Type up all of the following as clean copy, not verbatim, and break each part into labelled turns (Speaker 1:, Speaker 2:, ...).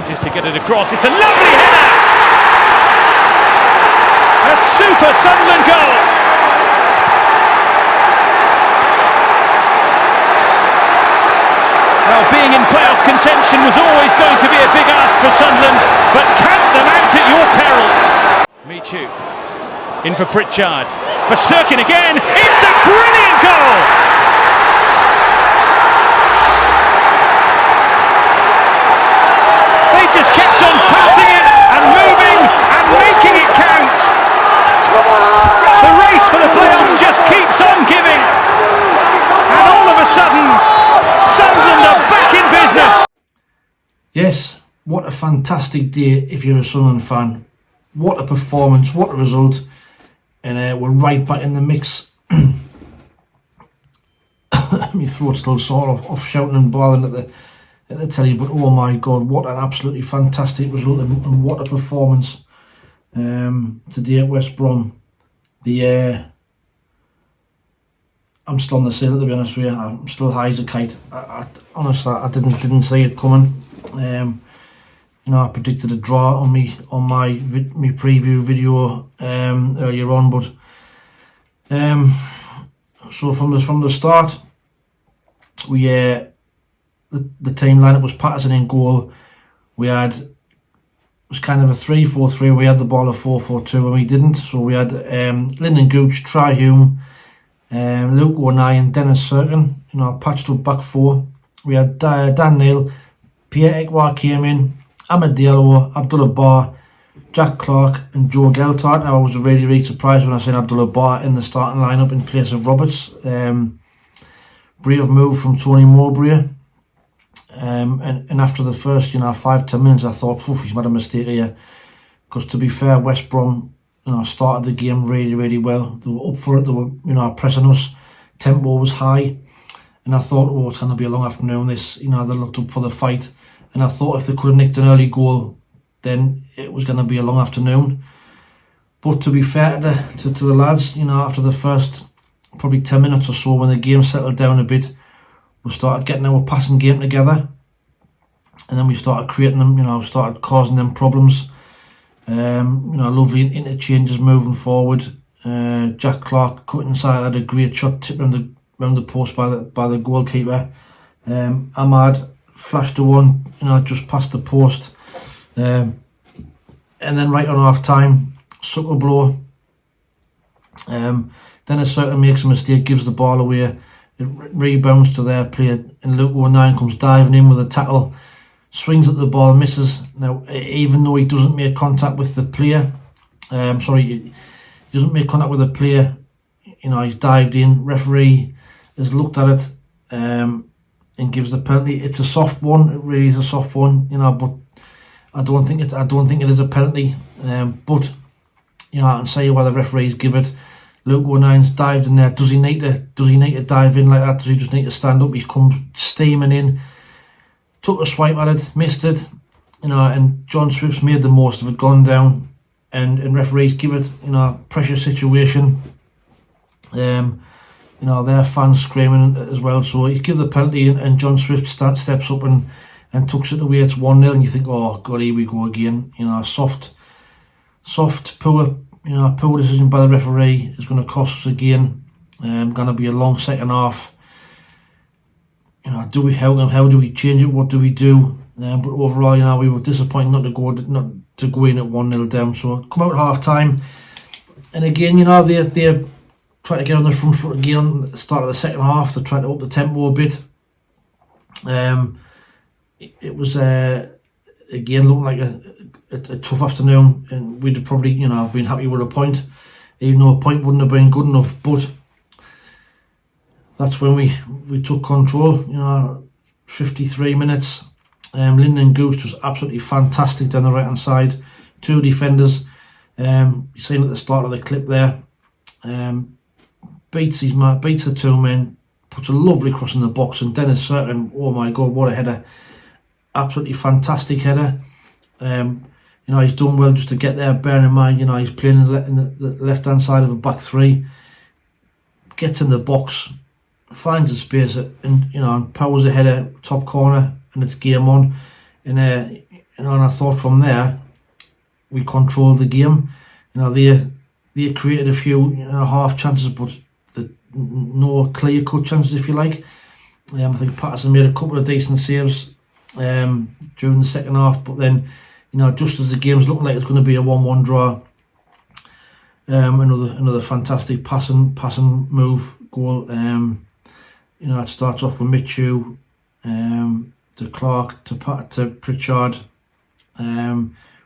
Speaker 1: Manages to get it across. It's a lovely header! A super Sunderland goal! Well, being in playoff contention was always going to be a big ask for Sunderland, but count them out at your peril. Michu in for Pritchard, for Cirkin again. It's a brilliant goal! They just kept on passing it and moving and making it count. The race for the playoffs just keeps on giving, and all of a sudden Sunderland are back in business.
Speaker 2: Yes, what a fantastic day if you're a Sunderland fan. What a performance, what a result. And we're right back in the mix. My throat's still sore off shouting and bawling at the telly, but oh my god, what an absolutely fantastic result and what a performance today at West Brom. I'm still on the sail, to be honest with you. I'm still high as a kite. Honestly, I didn't see it coming. I predicted a draw on my preview video earlier on, but so from the start, we the team lineup was Patterson in goal. It was kind of a 3-4-3. We had the ball a 4-4-2 and we didn't. So we had Lyndon Gooch, Tri Hume, Luke O'Neill, Dennis Cirkin, patched up back four. We had Dan Neil, Pierre Ekwa came in, Ahmed Diallo, Abdullah Bar, Jack Clark and Joe Geltart. I was really surprised when I seen Abdullah Bar in the starting lineup in place of Roberts. Brave move from Tony Mowbray. And after the first 5-10 minutes I thought he's made a mistake here, because to be fair, West Brom started the game really well. They were up for it, they were pressing us, tempo was high, and I thought, it's going to be a long afternoon this. They looked up for the fight, and I thought if they could have nicked an early goal then it was going to be a long afternoon. But to be fair to the lads, after the first probably 10 minutes or so, when the game settled down a bit, we started getting our passing game together, and then we started creating them, started causing them problems. Lovely interchanges moving forward. Jack Clark cut inside, had a great shot tipped around the post by the goalkeeper. Ahmad flashed the one, just past the post. And then right on half time, sucker blow. Then a certain makes a mistake, gives the ball away. It rebounds to their player, and Luke O'Neill comes diving in with a tackle, swings at the ball, misses. Now, even though he doesn't make contact with the player, he doesn't make contact with the player, he's dived in. Referee has looked at it and gives the penalty. It's a soft one, it really is a soft one, but I don't think it is a penalty. But I can say why the referees give it. Luke O'Nine's dived in there. Does he need to dive in like that? Does he just need to stand up? He comes steaming in, took a swipe at it, missed it, and John Swift's made the most of it, gone down, and referees give it, pressure situation. Their fans screaming as well, so he's give the penalty, and John Swift steps up and tucks it away. It's 1-0, and you think, oh god, here we go again. Soft, poor decision by the referee is going to cost us again. Going to be a long second half. How do we change it? What do we do? But overall, we were disappointed not to go in at 1-0 down. So come out at half time, and again, they try to get on the front foot again at the start of the second half. They tried to up the tempo a bit. It was again looking like a tough afternoon, and we'd have probably been happy with a point, even though a point wouldn't have been good enough. But that's when we took control. 53 minutes. Lyndon Gooch was absolutely fantastic down the right hand side. Two defenders. You seen at the start of the clip there. Beats the two men. Puts a lovely cross in the box, and Dennis Cirkin, oh my god, what a header! Absolutely fantastic header. He's done well just to get there. Bearing in mind, he's playing in the left hand side of a back three. Gets in the box, finds a space, and powers a header top corner, and it's game on. And and I thought from there we controlled the game. They created a few half chances, but no clear cut chances, if you like. I think Patterson made a couple of decent saves during the second half, but then just as the game's looking like it's going to be a 1-1 draw, another fantastic passing move goal. It starts off with Mitchell to Clark to Pritchard.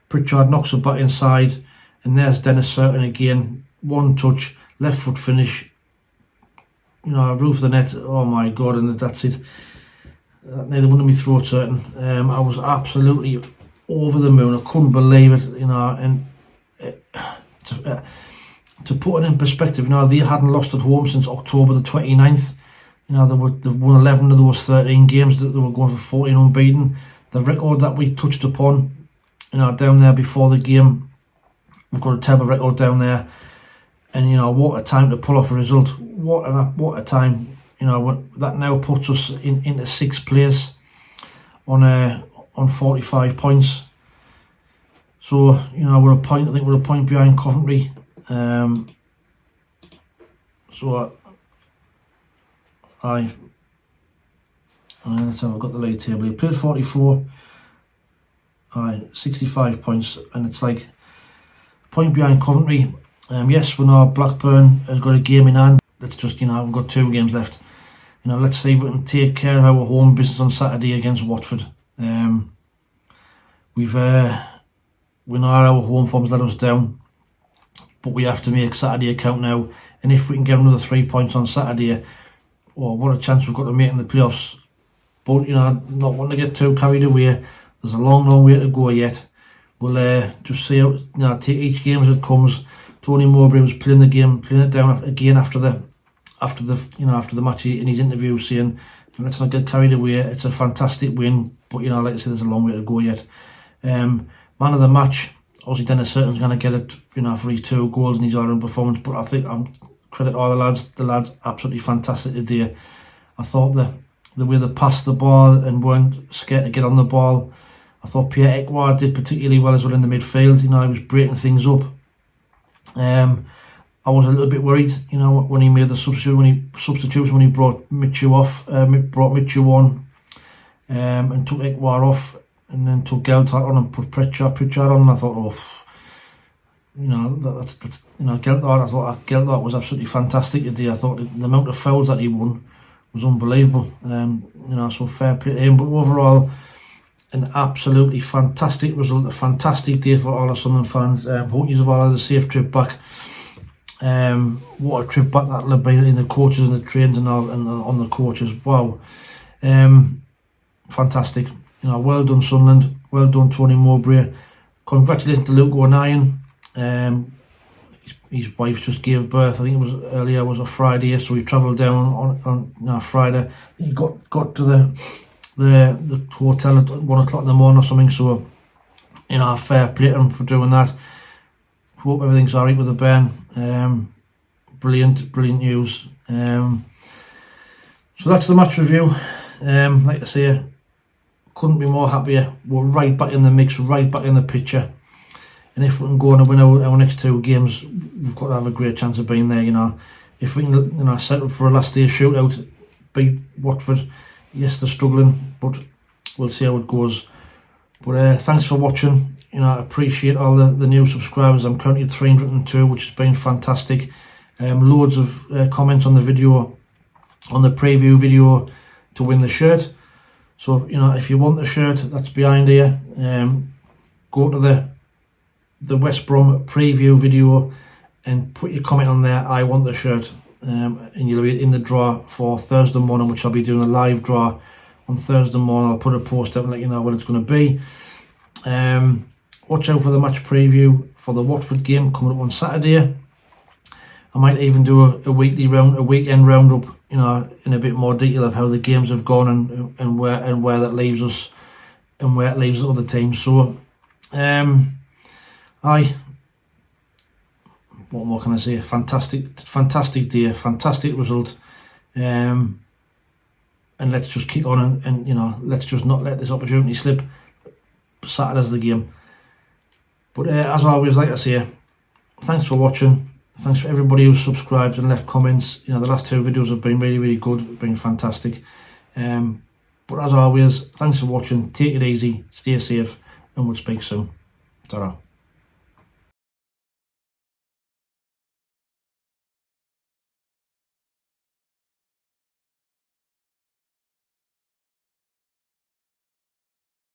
Speaker 2: Pritchard knocks it back inside, and there's Dennis Cirkin again. One touch, left foot finish. Roof of the net. Oh my God! And that's it. Neither one of me throat certain. I was absolutely over the moon. I couldn't believe it. And to put it in perspective, they hadn't lost at home since October the 29th. They've won 11 of those 13 games. That they were going for 14 unbeaten. The record that we touched upon, down there before the game, we've got a terrible record down there. And what a time to pull off a result. What a time. That now puts us into 6th place on 45 points. So we're a point. I think we're a point behind Coventry. Let's have. I've got the league table here. Played 44. 65 points, and it's like a point behind Coventry. Yes, we know Blackburn has got a game in hand. Let's just, we've got 2 games left. Let's see if we can take care of our home business on Saturday against Watford. We know our home form's let us down, but we have to make Saturday count now. And if we can get another 3 points on Saturday, what a chance we've got to make in the playoffs. But not wanting to get too carried away. There's a long way to go yet. We'll just see how take each game as it comes. Tony Mowbray was playing it down again after the match in his interview, saying, "Let's not get carried away. It's a fantastic win, but like I said, there's a long way to go yet." Man of the match, obviously Dennis Cirkin's going to get it, for his 2 goals and his all-round performance. But I think I'm credit all the lads. The lads absolutely fantastic today. I thought the way they passed the ball and weren't scared to get on the ball. I thought Pierre Ekwa did particularly well as well in the midfield. He was breaking things up. I was a little bit worried, when he made the substitutions when he brought Mitchell off, brought Mitchell on, and took Ekwa off, and then took Geltart on and put Pritchard on. And I thought, that's Geltart. I thought Geltart was absolutely fantastic today. I thought the amount of fouls that he won was unbelievable. So fair play to him. But overall, an absolutely fantastic result, a fantastic day for all the Sunderland fans. Hope you've all had a safe trip back. What a trip back that'll have been in the coaches and the trains and all, and on the coaches. Wow, fantastic. Well done Sunderland. Well done Tony Mowbray. Congratulations to Luke O'Nien. His wife just gave birth. I think it was earlier. It was a Friday, so he travelled down on Friday. He got to the hotel at 1 o'clock in the morning or something. So fair play to him for doing that. Hope everything's alright with the bairn. Brilliant news. So that's the match review. Like I say, couldn't be more happier. We're right back in the mix, right back in the picture. And if we can go on and win our next 2 games, we've got to have a great chance of being there. If we can, set up for a last day shootout, beat Watford. Yes, they're struggling, but we'll see how it goes. But thanks for watching. I appreciate all the new subscribers. I'm currently at 302, which has been fantastic. Loads of comments on the video, on the preview video, to win the shirt. So if you want the shirt, that's behind here. Go to the West Brom preview video and put your comment on there. I want the shirt, and you'll be in the draw for Thursday morning, which I'll be doing a live draw on Thursday morning. I'll put a post out and let you know what it's going to be. Watch out for the match preview for the Watford game coming up on Saturday. I might even do a weekend roundup, in a bit more detail of how the games have gone and where that leaves us and where it leaves the other teams. So, what more can I say? Fantastic day, fantastic result. And let's just kick on and let's just not let this opportunity slip. Saturday's the game. But as always, like I say, thanks for watching. Thanks for everybody who's subscribed and left comments. You know, the last 2 videos have been really, really good, been fantastic. But as always, thanks for watching. Take it easy, stay safe, and we'll speak soon. Ta-ra.